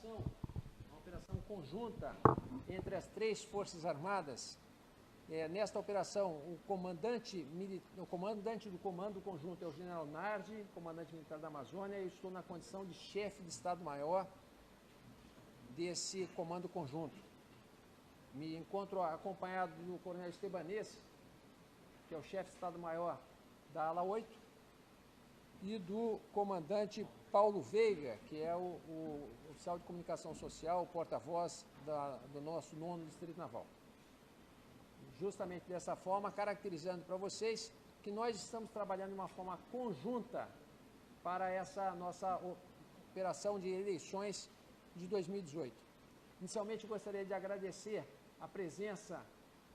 uma operação conjunta entre as 3 Forças Armadas. Nesta operação, o comandante do Comando Conjunto é o General Nardi, comandante militar da Amazônia. Eu estou na condição de chefe de Estado-Maior desse Comando Conjunto. Me encontro acompanhado do Coronel Estebanês, que é o chefe de Estado-Maior da Ala 8, e do comandante Paulo Veiga, que é o oficial de comunicação social, o porta-voz do nosso 9º Distrito Naval. Justamente dessa forma, caracterizando para vocês que nós estamos trabalhando de uma forma conjunta para essa nossa operação de eleições de 2018. Inicialmente, eu gostaria de agradecer a presença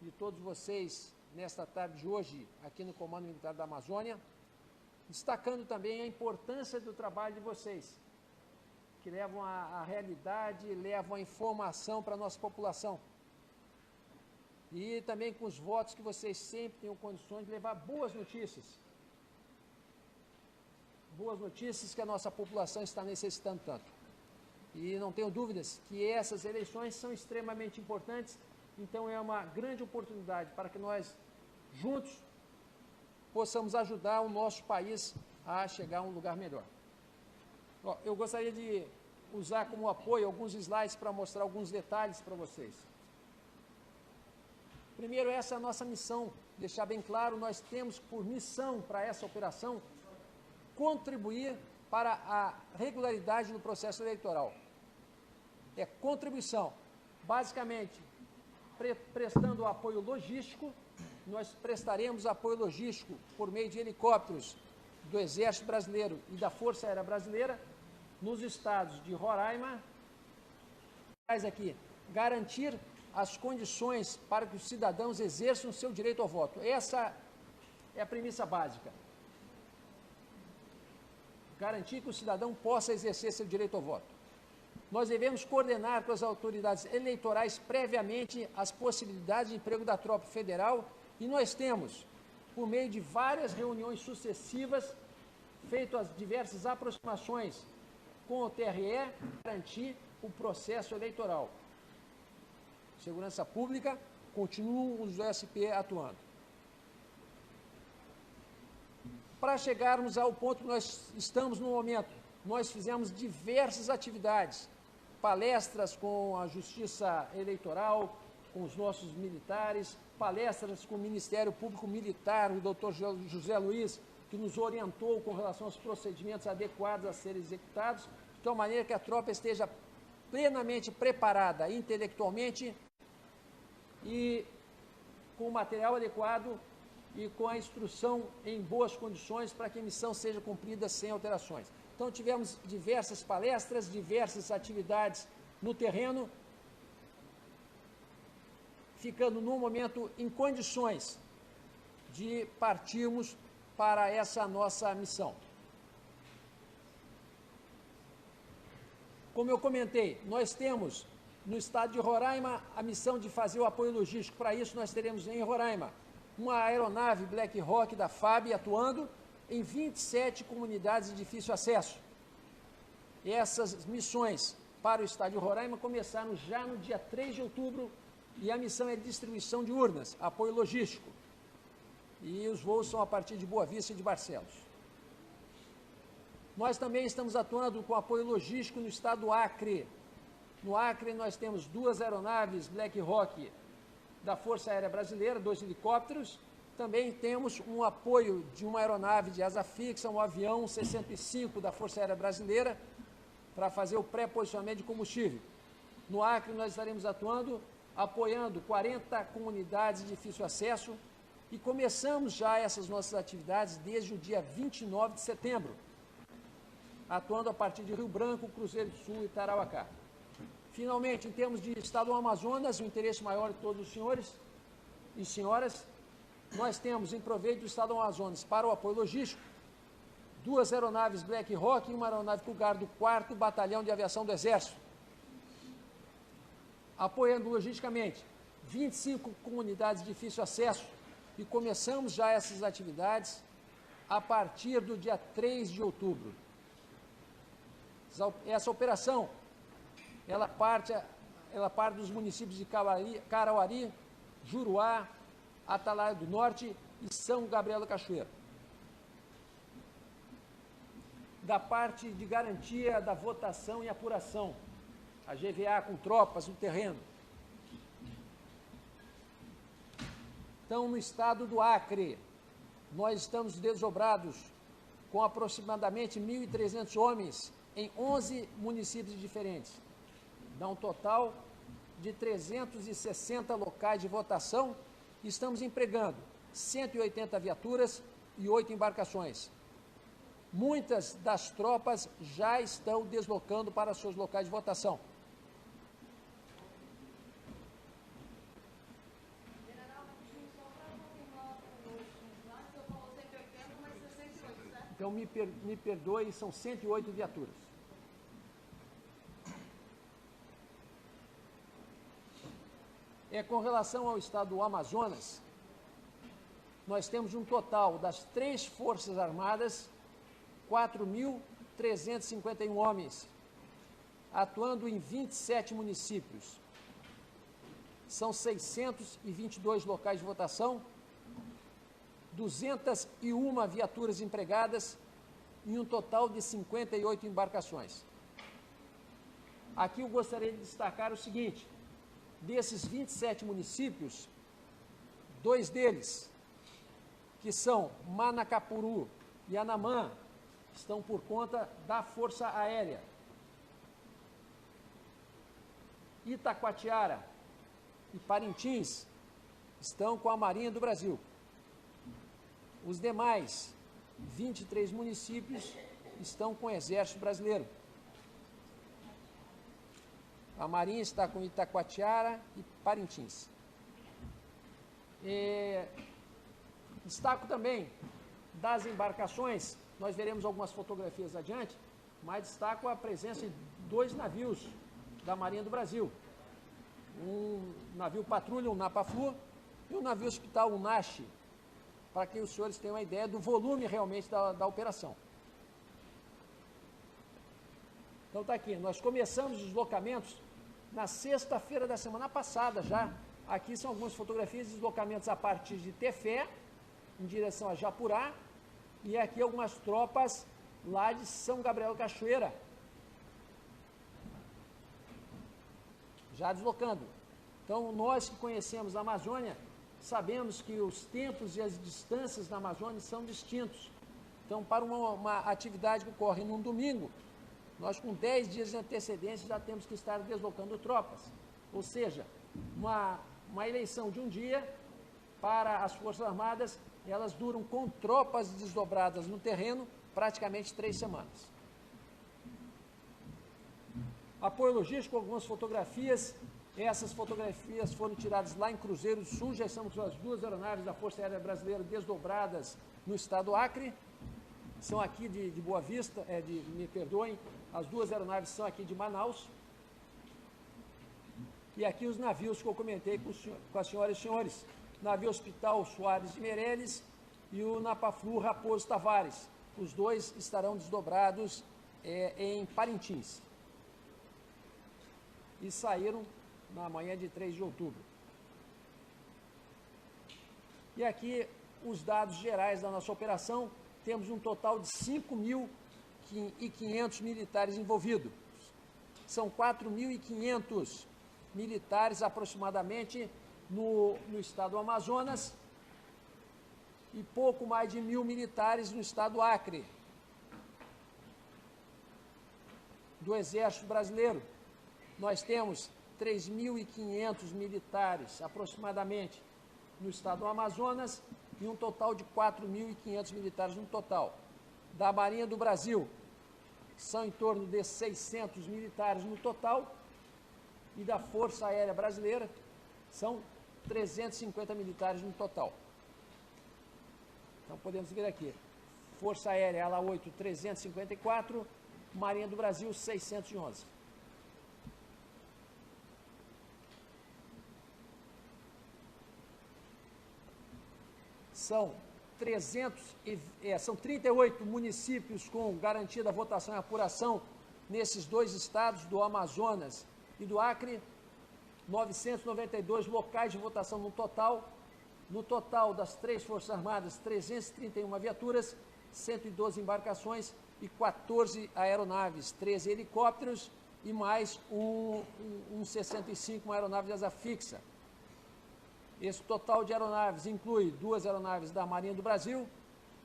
de todos vocês nesta tarde de hoje aqui no Comando Militar da Amazônia, destacando também a importância do trabalho de vocês, que levam a realidade, levam a informação para a nossa população. E também com os votos que vocês sempre têm condições de levar boas notícias. Boas notícias que a nossa população está necessitando tanto. E não tenho dúvidas que essas eleições são extremamente importantes, então é uma grande oportunidade para que nós, juntos, possamos ajudar o nosso país a chegar a um lugar melhor. Eu gostaria de usar como apoio alguns slides para mostrar alguns detalhes para vocês. Primeiro, essa é a nossa missão, deixar bem claro, nós temos por missão para essa operação contribuir para a regularidade do processo eleitoral. É contribuição, basicamente, prestando apoio logístico. Nós prestaremos apoio logístico por meio de helicópteros do Exército Brasileiro e da Força Aérea Brasileira nos estados de Roraima, aqui, garantir as condições para que os cidadãos exerçam o seu direito ao voto. Essa é a premissa básica. Garantir que o cidadão possa exercer seu direito ao voto. Nós devemos coordenar com as autoridades eleitorais previamente as possibilidades de emprego da tropa federal e nós temos, por meio de várias reuniões sucessivas, feito as diversas aproximações com o TRE, garantir o processo eleitoral. Segurança Pública, continuam os OSP atuando. Para chegarmos ao ponto que nós estamos no momento, nós fizemos diversas atividades, palestras com a Justiça Eleitoral, com os nossos militares, palestras com o Ministério Público Militar, o doutor José Luiz, que nos orientou com relação aos procedimentos adequados a serem executados, de tal maneira que a tropa esteja plenamente preparada intelectualmente e com o material adequado e com a instrução em boas condições para que a missão seja cumprida sem alterações. Então, tivemos diversas palestras, diversas atividades no terreno, ficando, no momento, em condições de partirmos para essa nossa missão. Como eu comentei, nós temos, no estado de Roraima, a missão de fazer o apoio logístico. Para isso, nós teremos em Roraima uma aeronave Black Hawk da FAB atuando em 27 comunidades de difícil acesso. Essas missões para o estado de Roraima começaram já no dia 3 de outubro e a missão é distribuição de urnas, apoio logístico. E os voos são a partir de Boa Vista e de Barcelos. Nós também estamos atuando com apoio logístico no estado do Acre. No Acre nós temos 2 aeronaves Black Hawk da Força Aérea Brasileira, 2 helicópteros. Também temos um apoio de uma aeronave de asa fixa, um avião C-105 da Força Aérea Brasileira, para fazer o pré-posicionamento de combustível. No Acre nós estaremos atuando, apoiando 40 comunidades de difícil acesso e começamos já essas nossas atividades desde o dia 29 de setembro, atuando a partir de Rio Branco, Cruzeiro do Sul e Tarauacá. Finalmente, em termos de estado do Amazonas, o interesse maior de todos os senhores e senhoras, nós temos em proveito do estado do Amazonas para o apoio logístico 2 aeronaves Black Hawk e uma aeronave Cougar do 4º Batalhão de Aviação do Exército, apoiando logisticamente 25 comunidades de difícil acesso e começamos já essas atividades a partir do dia 3 de outubro. Essa operação ela parte dos municípios de Carauari, Juruá, Atalaia do Norte e São Gabriel da Cachoeira. Da parte de garantia da votação e apuração, a GVA com tropas no terreno. Então, no estado do Acre, nós estamos desdobrados com aproximadamente 1.300 homens em 11 municípios diferentes. Dá um total de 360 locais de votação. Estamos empregando 180 viaturas e 8 embarcações. Muitas das tropas já estão deslocando para seus locais de votação. Então, me perdoe, são 108 viaturas. Com relação ao estado do Amazonas, nós temos um total das 3 Forças Armadas, 4.351 homens, atuando em 27 municípios. São 622 locais de votação, 201 viaturas empregadas e um total de 58 embarcações. Aqui eu gostaria de destacar o seguinte: desses 27 municípios, 2 deles, que são Manacapuru e Anamã, estão por conta da Força Aérea. Itacoatiara e Parintins estão com a Marinha do Brasil. Os demais 23 municípios estão com o Exército Brasileiro. A Marinha está com Itacoatiara e Parintins. Destaco também das embarcações, nós veremos algumas fotografias adiante, mas destaco a presença de 2 navios da Marinha do Brasil. Um navio patrulha, um Napa-Flu, e um navio hospital, um NASH, para que os senhores tenham uma ideia do volume realmente da operação. Então está aqui, nós começamos os deslocamentos na sexta-feira da semana passada já. Aqui são algumas fotografias de deslocamentos a partir de Tefé, em direção a Japurá, e aqui algumas tropas lá de São Gabriel da Cachoeira, já deslocando. Então, nós que conhecemos a Amazônia, sabemos que os tempos e as distâncias na Amazônia são distintos. Então, para uma atividade que ocorre num domingo, nós com 10 dias de antecedência já temos que estar deslocando tropas. Ou seja, uma eleição de um dia para as Forças Armadas, elas duram com tropas desdobradas no terreno praticamente 3 semanas. Apoio logístico, algumas fotografias. Essas fotografias foram tiradas lá em Cruzeiro do Sul. Já estamos com as 2 aeronaves da Força Aérea Brasileira desdobradas no estado do Acre. São aqui de Boa Vista, me perdoem, as 2 aeronaves são aqui de Manaus. E aqui os navios que eu comentei com as senhoras e senhores. Navio Hospital Soares de Meireles e o Napa-Flu Raposo Tavares. Os 2 estarão desdobrados em Parintins. E saíram na manhã de 3 de outubro. E aqui os dados gerais da nossa operação. Temos um total de 5.500 militares envolvidos. São 4.500 militares aproximadamente no estado do Amazonas e pouco mais de 1.000 militares no estado do Acre, do Exército Brasileiro. Nós temos 3.500 militares aproximadamente no estado do Amazonas e um total de 4.500 militares no total. Da Marinha do Brasil, são em torno de 600 militares no total, e da Força Aérea Brasileira, são 350 militares no total. Então, podemos ver aqui, Força Aérea, ala 8, 354, Marinha do Brasil, 611. São 38 municípios com garantia da votação e apuração nesses 2 estados do Amazonas e do Acre, 992 locais de votação no total. No total das 3 Forças Armadas, 331 viaturas, 112 embarcações e 14 aeronaves, 13 helicópteros e mais um 65, uma aeronave de asa fixa. Esse total de aeronaves inclui 2 aeronaves da Marinha do Brasil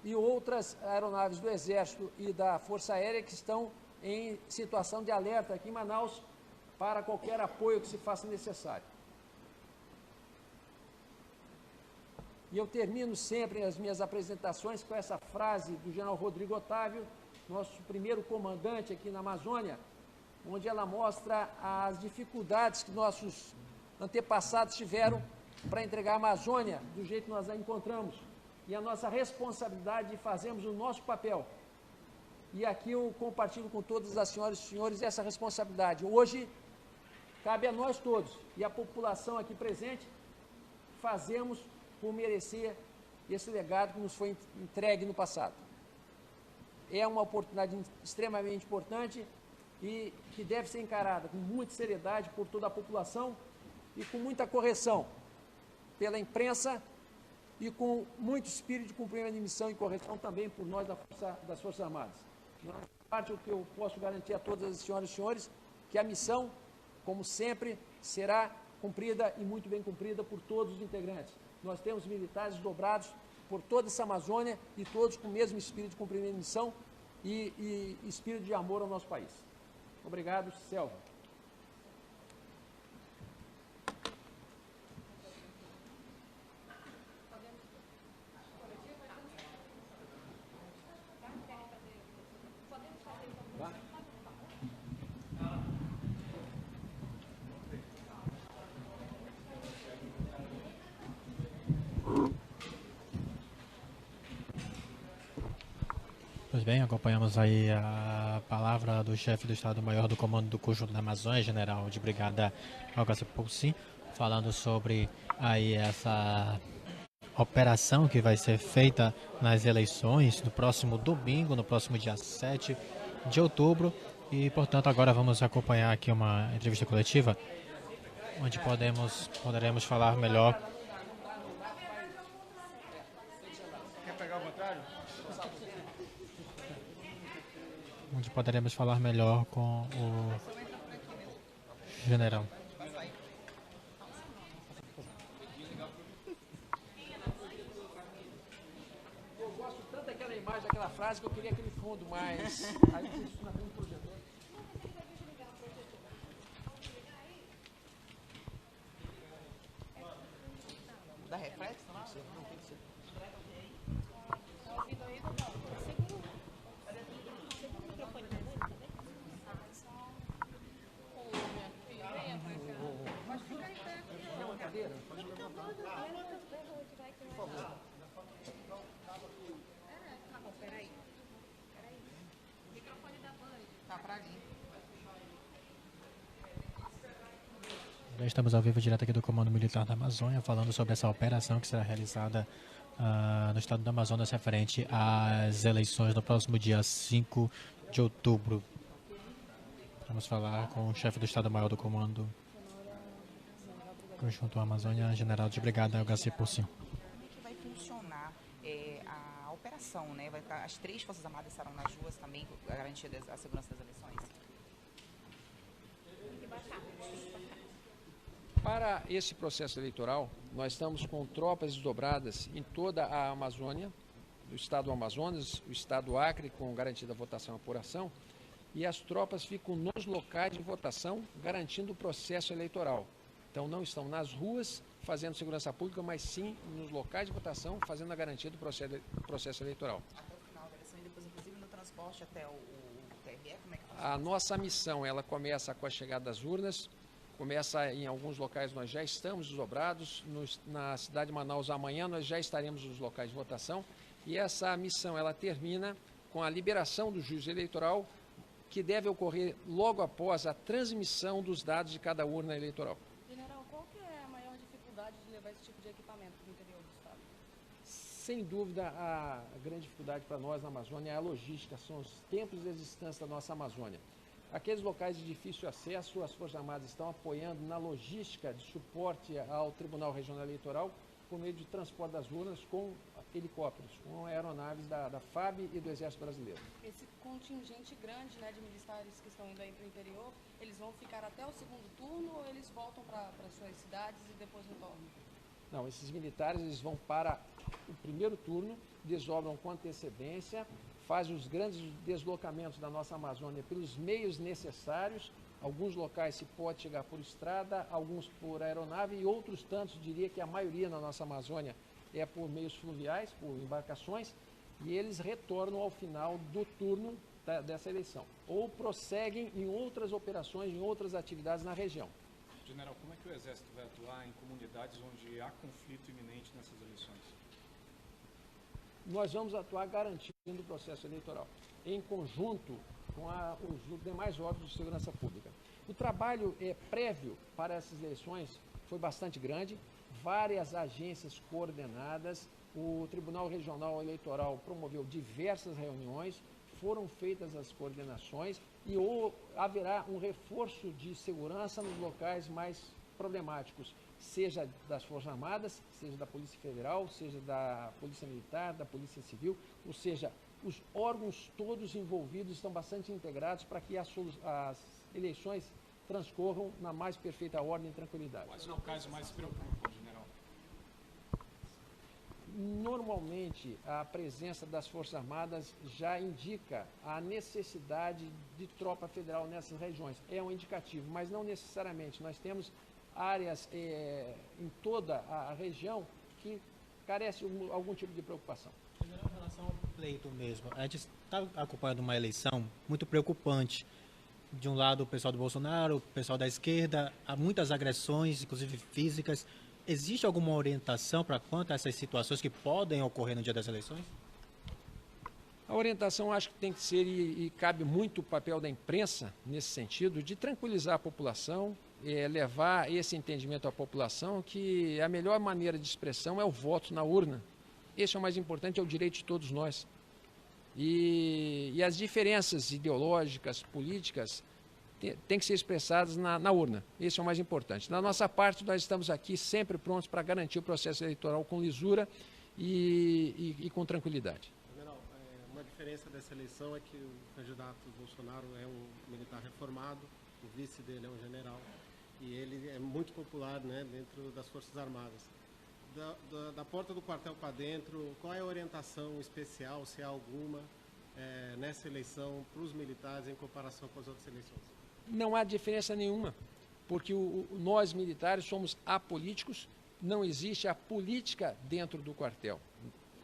e outras aeronaves do Exército e da Força Aérea que estão em situação de alerta aqui em Manaus para qualquer apoio que se faça necessário. E eu termino sempre as minhas apresentações com essa frase do general Rodrigo Otávio, nosso primeiro comandante aqui na Amazônia, onde ela mostra as dificuldades que nossos antepassados tiveram para entregar a Amazônia do jeito que nós a encontramos. E a nossa responsabilidade de fazermos o nosso papel. E aqui eu compartilho com todas as senhoras e senhores essa responsabilidade. Hoje, cabe a nós todos e a população aqui presente fazermos por merecer esse legado que nos foi entregue no passado. É uma oportunidade extremamente importante e que deve ser encarada com muita seriedade por toda a população e com muita correção pela imprensa e com muito espírito de cumprimento de missão e correção também por nós das Forças Armadas. Na parte, o que eu posso garantir a todas as senhoras e senhores, que a missão, como sempre, será cumprida e muito bem cumprida por todos os integrantes. Nós temos militares dobrados por toda essa Amazônia e todos com o mesmo espírito de cumprimento de missão e espírito de amor ao nosso país. Obrigado, Selva. Pois bem, acompanhamos aí a palavra do chefe do Estado-Maior do Comando do Conjunto da Amazônia, General de Brigada Augusto Poussin, falando sobre aí essa operação que vai ser feita nas eleições no próximo domingo, no próximo dia 7 de outubro. E, portanto, agora vamos acompanhar aqui uma entrevista coletiva, onde poderemos falar melhor. Onde poderemos falar melhor com o general. Eu gosto tanto daquela imagem, daquela frase, que eu queria aquele fundo, mas aí isso na frente do projetor. Da reflexo, não? Não tem que ser. Já estamos ao vivo direto aqui do Comando Militar da Amazônia, falando sobre essa operação que será realizada no estado do Amazonas referente às eleições no próximo dia 5 de outubro. Vamos falar com o chefe do Estado-Maior do Comando Conjunto Amazônia, General de Brigada Augusto Poussin. Como é que vai funcionar a operação, né? As 3 Forças Armadas estarão nas ruas também, a garantia da segurança das eleições? Para esse processo eleitoral, nós estamos com tropas desdobradas em toda a Amazônia, o estado do Amazonas, o estado do Acre, com garantida votação e apuração, e as tropas ficam nos locais de votação, garantindo o processo eleitoral. Então, não estão nas ruas fazendo segurança pública, mas sim nos locais de votação, fazendo a garantia do processo eleitoral. Até o final da eleição e depois, inclusive, no transporte até o TRE, como é que funciona? A nossa missão, ela começa com a chegada das urnas, começa em alguns locais, nós já estamos desdobrados, na cidade de Manaus amanhã nós já estaremos nos locais de votação, e essa missão, ela termina com a liberação do juízo eleitoral, que deve ocorrer logo após a transmissão dos dados de cada urna eleitoral. General, qual que é a maior dificuldade de levar esse tipo de equipamento para o interior do estado? Sem dúvida, a grande dificuldade para nós na Amazônia é a logística, são os tempos de existência da nossa Amazônia. Aqueles locais de difícil acesso, as Forças Armadas estão apoiando na logística de suporte ao Tribunal Regional Eleitoral por meio de transporte das urnas com helicópteros, com aeronaves da FAB e do Exército Brasileiro. Esse contingente grande, né, de militares que estão indo aí para o interior, eles vão ficar até o segundo turno ou eles voltam para suas cidades e depois retornam? Não, esses militares eles vão para o primeiro turno, desdobram com antecedência, fazem os grandes deslocamentos da nossa Amazônia pelos meios necessários. Alguns locais se pode chegar por estrada, alguns por aeronave e outros tantos, diria que a maioria na nossa Amazônia é por meios fluviais, por embarcações, e eles retornam ao final do turno dessa eleição, ou prosseguem em outras operações, em outras atividades na região. General, como é que o Exército vai atuar em comunidades onde há conflito iminente nessas eleições? Nós vamos atuar garantindo o processo eleitoral, em conjunto com os demais órgãos de segurança pública. O trabalho prévio para essas eleições foi bastante grande, várias agências coordenadas, o Tribunal Regional Eleitoral promoveu diversas reuniões, foram feitas as coordenações e haverá um reforço de segurança nos locais mais problemáticos, seja das Forças Armadas, seja da Polícia Federal, seja da Polícia Militar, da Polícia Civil, ou seja, os órgãos todos envolvidos estão bastante integrados para que as eleições transcorram na mais perfeita ordem e tranquilidade. Quais são os locais mais preocupantes, general? Normalmente, a presença das Forças Armadas já indica a necessidade de tropa federal nessas regiões. É um indicativo, mas não necessariamente. Nós temos áreas em toda a região que carecem de algum tipo de preocupação. Em relação ao pleito mesmo, a gente está acompanhando uma eleição muito preocupante. De um lado, o pessoal do Bolsonaro, o pessoal da esquerda, há muitas agressões, inclusive físicas. Existe alguma orientação para quanto a essas situações que podem ocorrer no dia das eleições? A orientação acho que tem que ser, e cabe muito o papel da imprensa nesse sentido, de tranquilizar a população, levar esse entendimento à população que a melhor maneira de expressão é o voto na urna. Esse é o mais importante, é o direito de todos nós. E as diferenças ideológicas, políticas, têm que ser expressadas na urna. Esse é o mais importante. Da nossa parte, nós estamos aqui sempre prontos para garantir o processo eleitoral com lisura e com tranquilidade. General, uma diferença dessa eleição é que o candidato Bolsonaro é um militar reformado, o vice dele é um general, e ele é muito popular, né, dentro das Forças Armadas. Da porta do quartel para dentro, qual é a orientação especial, se há alguma, nessa eleição para os militares em comparação com as outras eleições? Não há diferença nenhuma, porque nós militares somos apolíticos, não existe a política dentro do quartel.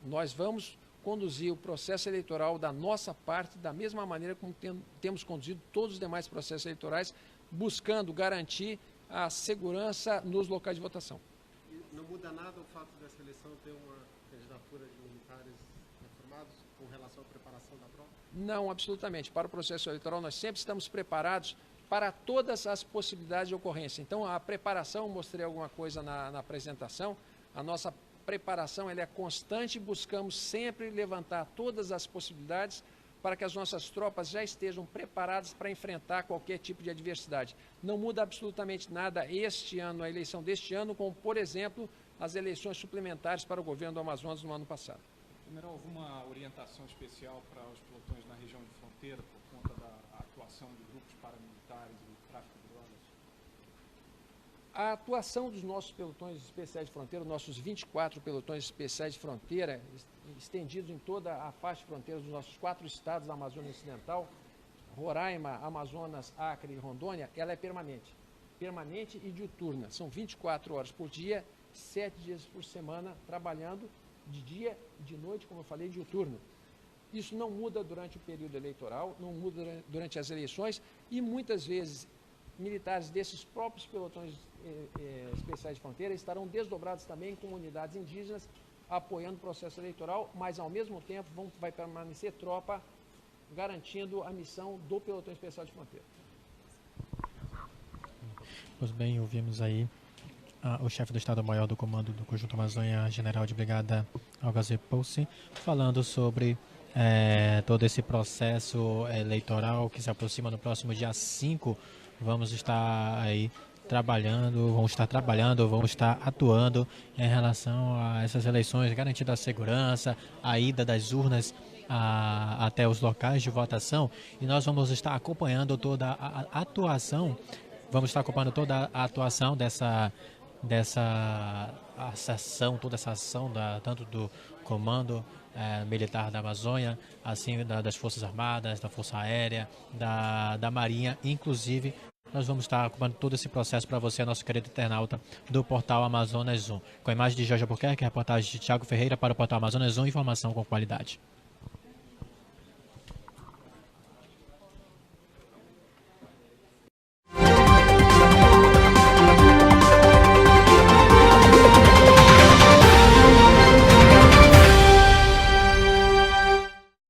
Nós vamos conduzir o processo eleitoral da nossa parte da mesma maneira como temos conduzido todos os demais processos eleitorais, buscando garantir a segurança nos locais de votação. Não muda nada o fato dessa eleição ter uma candidatura de militares reformados com relação à preparação da prova? Não, absolutamente. Para o processo eleitoral, nós sempre estamos preparados para todas as possibilidades de ocorrência. Então, a preparação, mostrei alguma coisa na apresentação, a nossa preparação ela é constante, buscamos sempre levantar todas as possibilidades para que as nossas tropas já estejam preparadas para enfrentar qualquer tipo de adversidade. Não muda absolutamente nada este ano, a eleição deste ano, como, por exemplo, as eleições suplementares para o governo do Amazonas no ano passado. General, alguma orientação especial para os pelotões na região de fronteira por conta da atuação de grupos paramilitares e do tráfico de drogas? A atuação dos nossos pelotões especiais de fronteira, nossos 24 pelotões especiais de fronteira, estendidos em toda a faixa de fronteira dos nossos 4 estados da Amazônia Ocidental, Roraima, Amazonas, Acre e Rondônia, ela é permanente. Permanente e diuturna. São 24 horas por dia, 7 dias por semana, trabalhando de dia e de noite, como eu falei, diuturno. Isso não muda durante o período eleitoral, não muda durante as eleições e muitas vezes militares desses próprios pelotões especiais de fronteira estarão desdobrados também em comunidades indígenas apoiando o processo eleitoral, mas ao mesmo tempo vai permanecer tropa garantindo a missão do pelotão especial de fronteira. Pois bem, ouvimos aí o chefe do Estado-Maior do Comando do Conjunto Amazônia, General de Brigada Algazir Poulsen, falando sobre todo esse processo eleitoral que se aproxima no próximo dia 5. Vamos estar aí vamos estar atuando em relação a essas eleições, garantindo a segurança, a ida das urnas até os locais de votação, e nós vamos estar acompanhando toda a atuação, dessa ação, toda essa ação tanto do Comando Militar da Amazônia, assim das Forças Armadas, da Força Aérea, da Marinha, inclusive. Nós vamos estar acompanhando todo esse processo para você, nosso querido internauta do portal Amazonas 1. Com a imagem de Jorge Albuquerque, reportagem de Thiago Ferreira para o portal Amazonas 1, informação com qualidade.